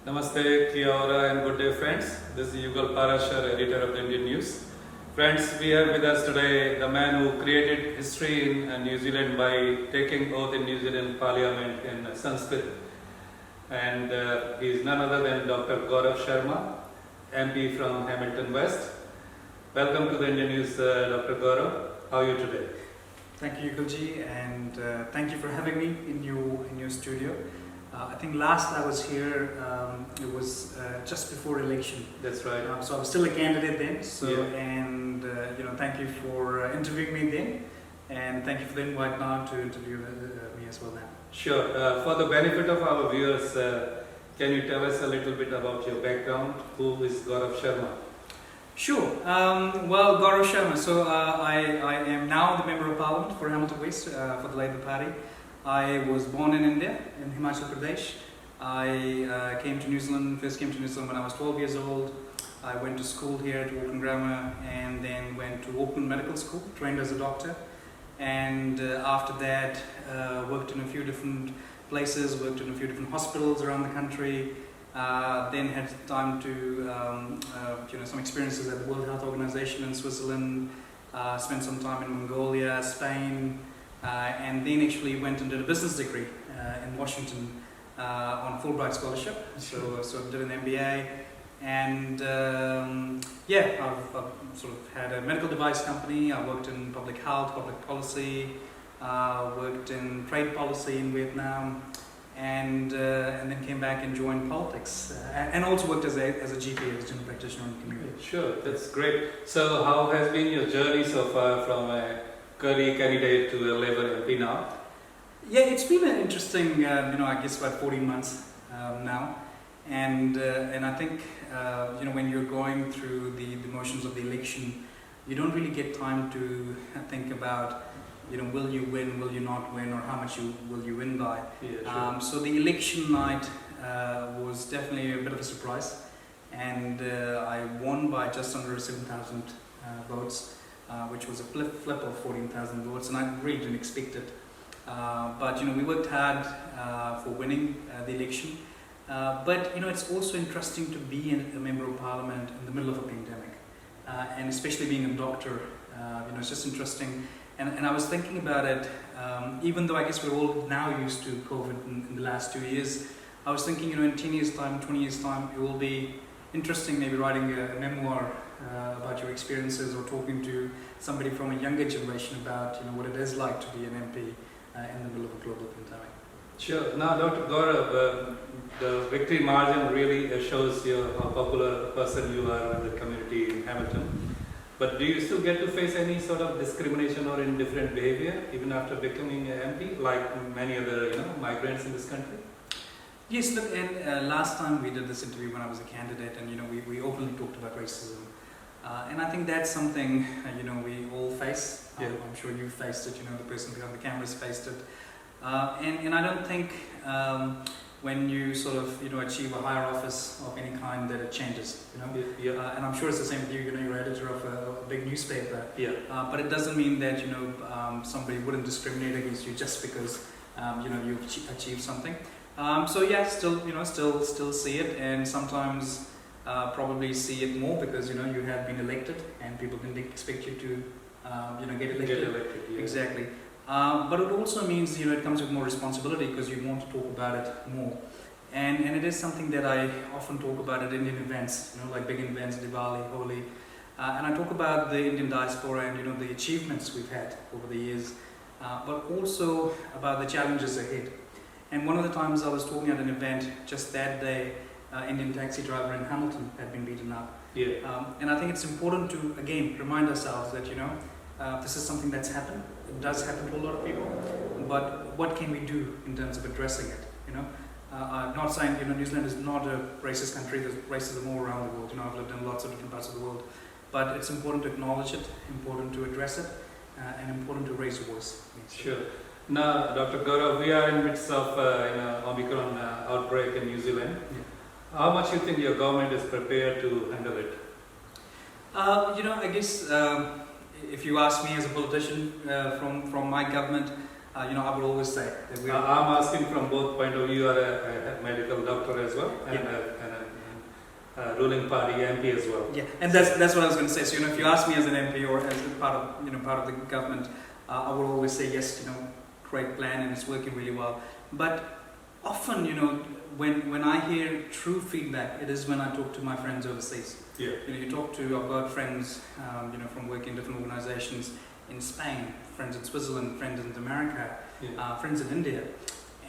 Namaste, Kia ora and good day friends. This is Yugal Parashar, editor of the Indian News. Friends, we have with us today the man who created history in New Zealand by taking oath in New Zealand Parliament in Sanskrit. And he is none other than Dr. Gaurav Sharma, MP from Hamilton West. Welcome to the Indian News, Dr. Gaurav. How are you today? Thank you, Yugalji, and thank you for having me in your studio. I think last I was here, it was just before election. That's right. So I was still a candidate then. So Yeah. and thank you for interviewing me then, and thank you for the invite now to interview me as well now. Sure. For the benefit of our viewers, can you tell us a little bit about your background? Who is Gaurav Sharma? Sure. Well, Gaurav Sharma. So I am now the Member of Parliament for Hamilton West for the Labour Party. I was born in India, in Himachal Pradesh. I came to New Zealand, first came to New Zealand when I was 12 years old. I went to school here at Auckland Grammar and then went to Auckland Medical School, trained as a doctor. And after that, worked in a few different places, worked in a few different hospitals around the country. Then had time to, some experiences at the World Health Organization in Switzerland, spent some time in Mongolia, Spain, and then actually went and did a business degree in Washington on a Fulbright scholarship. So I did an MBA, and I've sort of had a medical device company. I worked in public health, public policy, worked in trade policy in Vietnam, and then came back and joined politics, and also worked as a GP, as a general practitioner in the community. Sure, that's great. So how has been your journey so far from a Curry candidate to a Labour MP now? Yeah, it's been an interesting, I guess about 14 months now, and I think when you're going through the motions of the election, you don't really get time to think about will you win, will you not win, or how much will you win by. Yeah, sure. So the election night was definitely a bit of a surprise, and I won by just under 7,000 votes. Which was a flip of 14,000 votes, and I really didn't expect it. But we worked hard for winning the election. But it's also interesting to be a member of parliament in the middle of a pandemic, and especially being a doctor. It's just interesting. And I was thinking about it, even though I guess we're all now used to COVID in the last 2 years. I was thinking, in 10 years' time, 20 years' time, it will be interesting maybe writing a memoir about your experiences, or talking to somebody from a younger generation about what it is like to be an MP in the middle of a global pandemic. Sure. Now, Dr. Gaurav, the victory margin really shows you how popular a person you are in the community in Hamilton. But do you still get to face any sort of discrimination or indifferent behavior even after becoming an MP, like many other migrants in this country? Yes, look, and last time we did this interview when I was a candidate, and we openly talked about racism. And I think that's something we all face. Yeah. I'm sure you've faced it. The person behind the camera's faced it. And I don't think when you sort of achieve a higher office of any kind that it changes. Yeah. And I'm sure it's the same with you. You're editor of a big newspaper. Yeah. But it doesn't mean that somebody wouldn't discriminate against you just because you've achieved something. Still see it, and sometimes probably see it more because you have been elected, and people didn't expect you to get elected. Yeah. Exactly. But it also means it comes with more responsibility because you want to talk about it more, and it is something that I often talk about at Indian events, like big events, Diwali, Holi, and I talk about the Indian diaspora and the achievements we've had over the years, but also about the challenges ahead. And one of the times I was talking at an event just that day, Indian taxi driver in Hamilton had been beaten up. Yeah. And I think it's important to, again, remind ourselves that, this is something that's happened. It does happen to a lot of people. But what can we do in terms of addressing it? I'm not saying, New Zealand is not a racist country. There's racism all around the world. I've lived in lots of different parts of the world. But it's important to acknowledge it, important to address it, and important to raise your voice. Sure. Now, Dr. Gaurav, we are in midst of Omicron outbreak in New Zealand. Yeah. How much you think your government is prepared to handle it? I guess if you ask me as a politician from my government, I would always say that we. I'm asking from both point of view. You are a medical doctor as well, and Yeah. ruling party MP as well. Yeah, and that's what I was going to say. So if you ask me as an MP or as a part of the government, I will always say yes. Great plan and it's working really well. But often, when I hear true feedback, it is when I talk to my friends overseas. Yeah. I've got friends, from working in different organizations in Spain, friends in Switzerland, friends in America, friends in India.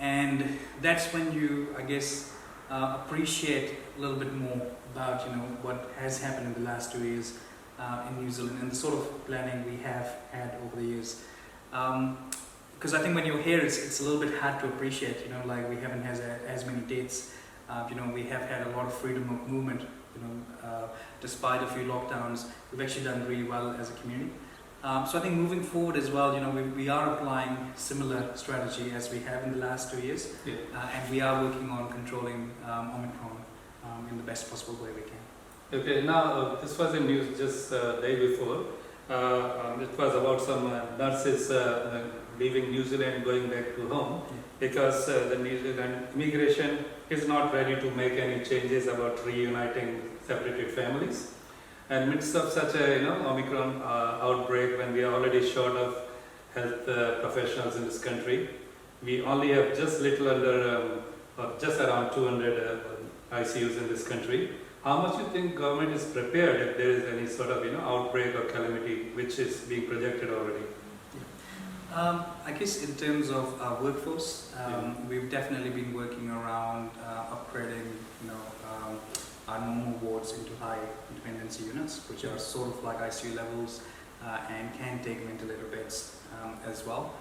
And that's when you, I guess, appreciate a little bit more about, what has happened in the last 2 years in New Zealand and the sort of planning we have had over the years. Because I think when you're here, it's a little bit hard to appreciate, like we haven't had as many dates. We have had a lot of freedom of movement, despite a few lockdowns. We've actually done really well as a community. So I think moving forward as well, we are applying similar strategy as we have in the last 2 years. Yeah. And we are working on controlling Omicron in the best possible way we can. Okay, now this was in news just day before. It was about some nurses leaving New Zealand, going back to home, because the New Zealand immigration is not ready to make any changes about reuniting separated families. And midst of such a Omicron outbreak, when we are already short of health professionals in this country, we only have just just around 200 ICUs in this country. How much you think government is prepared if there is any sort of outbreak or calamity which is being projected already? I guess in terms of our workforce, we've definitely been working around upgrading, our normal wards into high dependency units, which are sort of like ICU levels and can take ventilator beds as well.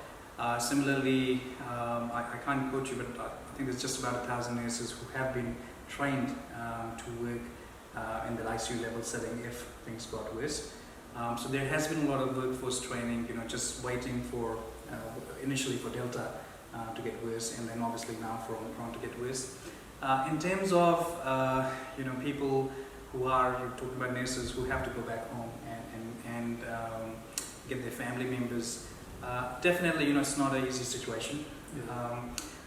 Similarly, I can't quote you, but I think there's just about 1,000 nurses who have been trained to work in the ICU level setting if things got worse. So there has been a lot of workforce training, just waiting for, initially for Delta to get worse, and then obviously now for Omicron to get worse. In terms of, people who are, you're talking about nurses who have to go back home and get their family members, definitely, it's not an easy situation.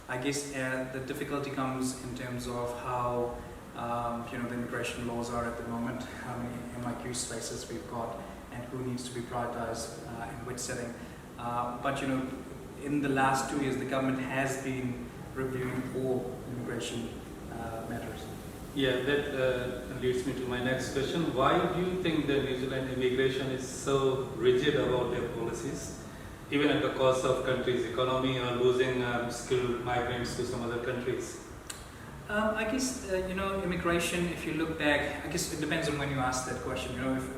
I guess the difficulty comes in terms of how, the immigration laws are at the moment, how many MIQ spaces we've got, and who needs to be prioritized in which setting. But in the last 2 years, the government has been reviewing all immigration matters. Yeah, that leads me to my next question. Why do you think the New Zealand immigration is so rigid about their policies, even at the cost of country's economy or losing skilled migrants to some other countries? I guess, immigration, if you look back, I guess it depends on when you ask that question.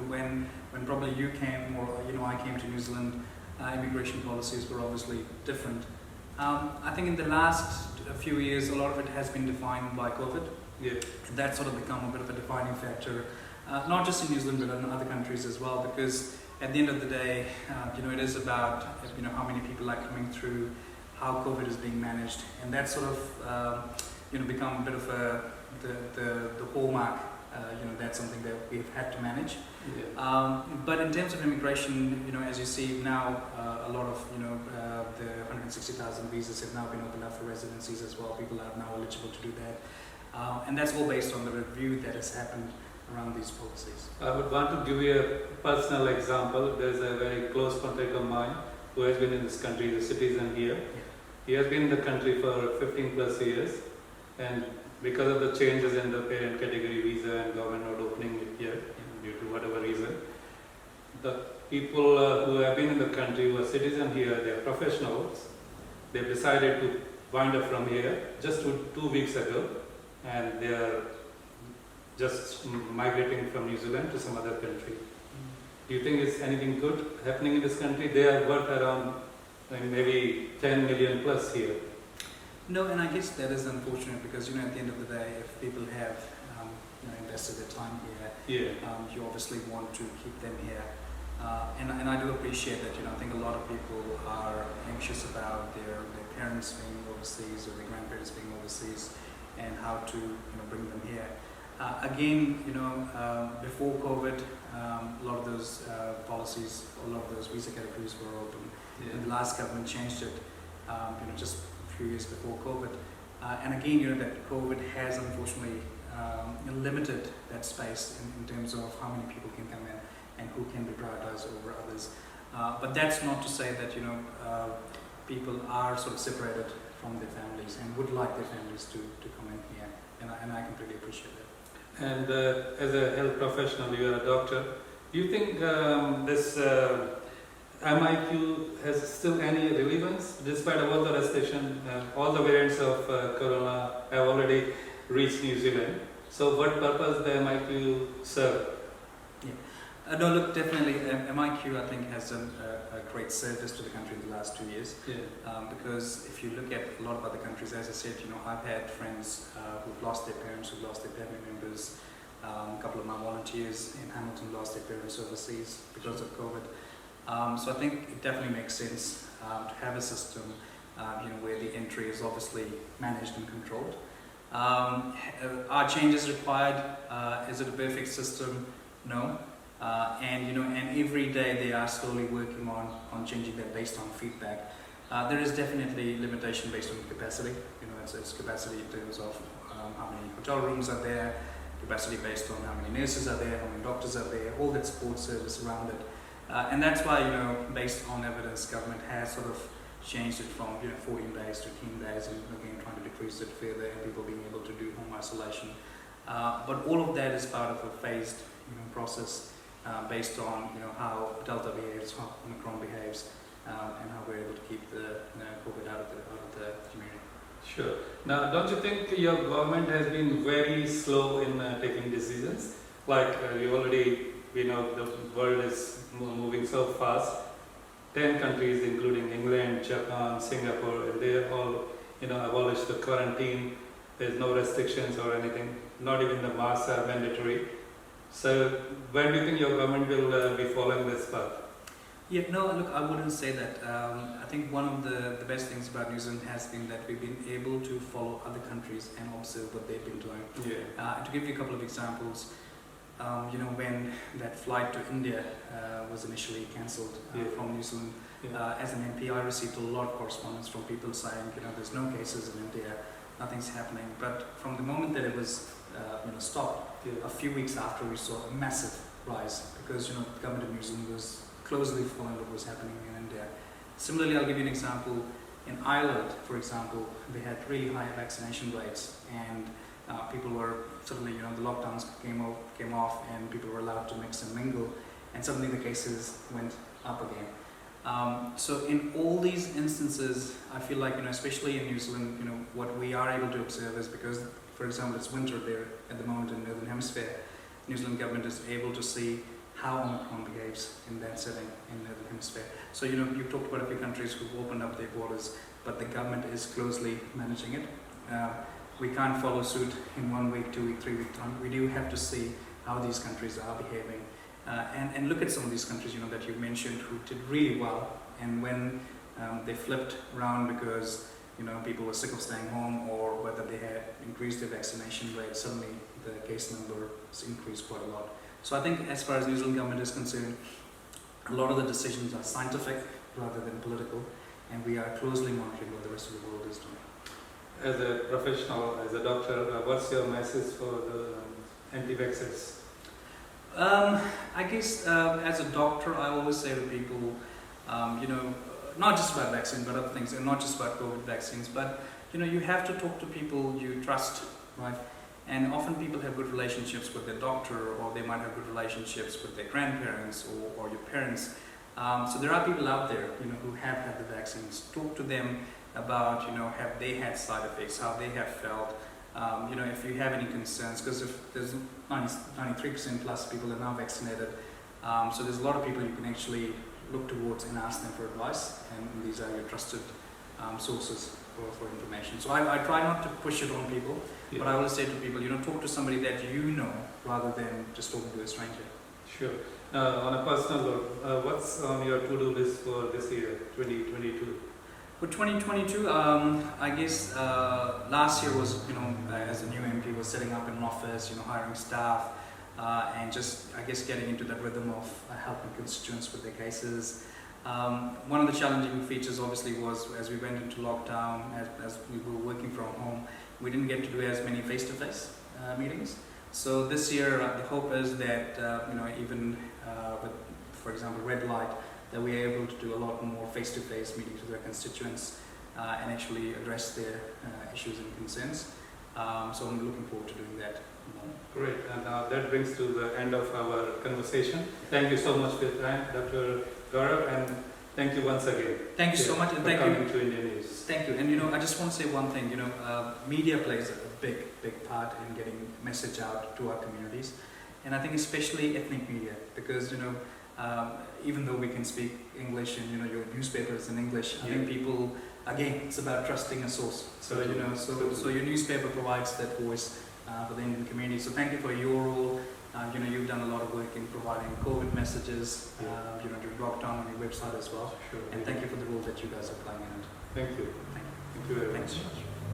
When probably you came or, I came to New Zealand, immigration policies were obviously different. I think in the last few years, a lot of it has been defined by COVID. Yeah. That's sort of become a bit of a defining factor, not just in New Zealand, but in other countries as well, because at the end of the day, it is about, how many people are coming through, how COVID is being managed, and that sort of, become a bit of the hallmark. That's something that we've had to manage. Yeah. But in terms of immigration, as you see now, a lot of, the 160,000 visas have now been opened up for residencies as well. People are now eligible to do that. And that's all based on the review that has happened around these policies. I would want to give you a personal example. There's a very close contact of mine who has been in this country, a citizen here. He has been in the country for 15 plus years, and because of the changes in the parent category visa and government not opening it yet, due to whatever reason, the people who have been in the country, who are citizens here, they are professionals. They've decided to wind up from here just 2 weeks ago, and they are just migrating from New Zealand to some other country. Do you think it's anything good happening in this country? They are worth around maybe 10 million plus here. No, and I guess that is unfortunate because, at the end of the day, if people have invested their time here, you obviously want to keep them here. And I do appreciate that, I think a lot of people are anxious about their parents being overseas or their grandparents being overseas and how to bring them here. Again, before COVID, a lot of those policies, a lot of those visa categories were open. Yeah. And the last government changed it, just a few years before COVID. And again, that COVID has unfortunately limited that space in terms of how many people can come in and who can be prioritized over others. But that's not to say that people are sort of separated from their families and would like their families to come in here, and I completely appreciate that. And as a health professional, you are a doctor. Do you think this MIQ has still any relevance despite of all the restriction? All the variants of corona have already reached New Zealand. So what purpose the MIQ serve? No, look, definitely MIQ I think has done a great service to the country in the last 2 years. Yeah. Because if you look at a lot of other countries, as I said, I've had friends who've lost their parents, who've lost their family members. A couple of my volunteers in Hamilton lost their parents overseas because of COVID. So I think it definitely makes sense to have a system where the entry is obviously managed and controlled. Are changes required? Is it a perfect system? No. And every day they are slowly working on changing that based on feedback. There is definitely limitation based on capacity. It's capacity in terms of how many hotel rooms are there, capacity based on how many nurses are there, how many doctors are there, all that support service around it. And that's why, based on evidence, government has sort of changed it from 14 days to 10 days, and again trying to decrease it further and people being able to do home isolation. But all of that is part of a phased process based on how Delta behaves, how Omicron behaves, and how we're able to keep the COVID out of the community. Sure. Now, don't you think your government has been very slow in taking decisions? Like we know the world is moving so fast. 10 countries, including England, Japan, Singapore, and they all, abolished the quarantine. There's no restrictions or anything. Not even the masks are mandatory. So, when do you think your government will be following this path? Yeah, no, look, I wouldn't say that. I think one of the best things about New Zealand has been that we've been able to follow other countries and observe what they've been doing. Yeah. To give you a couple of examples, when that flight to India was initially cancelled from New Zealand, as an MP, I received a lot of correspondence from people saying, there's no cases in India, nothing's happening. But from the moment that it was stopped, a few weeks after, we saw a massive rise because the government of New Zealand was closely following what was happening in India. Similarly, I'll give you an example. In Ireland, for example, they had really high vaccination rates, and people were suddenly, the lockdowns came off, and people were allowed to mix and mingle, and suddenly the cases went up again. So in all these instances, I feel like, especially in New Zealand, what we are able to observe is because, for example, it's winter there at the moment in the Northern Hemisphere, New Zealand government is able to see how Omicron behaves in that setting in the Northern Hemisphere. So, you've talked about a few countries who've opened up their borders, but the government is closely managing it. We can't follow suit in 1 week, 2 week, 3 week time. We do have to see how these countries are behaving. And look at some of these countries, that you mentioned who did really well, and when they flipped around because people were sick of staying home, or whether they had increased their vaccination rate, suddenly the case number has increased quite a lot. So I think as far as New Zealand government is concerned, a lot of the decisions are scientific rather than political, and we are closely monitoring what the rest of the world is doing. As a professional, as a doctor, what's your message for the anti-vaxxers? I guess as a doctor, I always say to people, not just about vaccine, but other things, and not just about COVID vaccines, but you have to talk to people you trust, right? And often people have good relationships with their doctor, or they might have good relationships with their grandparents or your parents. So there are people out there, who have had the vaccines. Talk to them about, have they had side effects, how they have felt. If you have any concerns, because if there's 93% plus people are now vaccinated, so there's a lot of people you can actually look towards and ask them for advice, and these are your trusted sources for information. So I try not to push it on people, but I always say to people, talk to somebody that rather than just talking to a stranger. Sure. On a personal note, what's on your to-do list for this year, 2022? For 2022, I guess last year was, as a new MP, was setting up an office, hiring staff, and just, I guess, getting into that rhythm of helping constituents with their cases. One of the challenging features, obviously, was as we went into lockdown, as we were working from home, we didn't get to do as many face-to-face. meetings. So this year, the hope is that even with, for example, red light, that we are able to do a lot more face-to-face meetings with our constituents and actually address their issues and concerns. So I'm looking forward to doing that. Great, and that brings to the end of our conversation. Thank you so much for your time, Dr. Gaurav, and thank you once again. Thank you so much, and for thank coming you. to Indian News. Thank you. And I just want to say one thing. Media plays a big part in getting message out to our communities, and I think especially ethnic media, because even though we can speak English and your newspaper is in English, I think people, again, it's about trusting a source. So so your newspaper provides that voice for the Indian community. So thank you for your role. You've done a lot of work in providing COVID messages, during lockdown on your website as well. Sure. And thank you for the role that you guys are playing in it. Thank you. Thank you. Thank you very much. Thanks so much.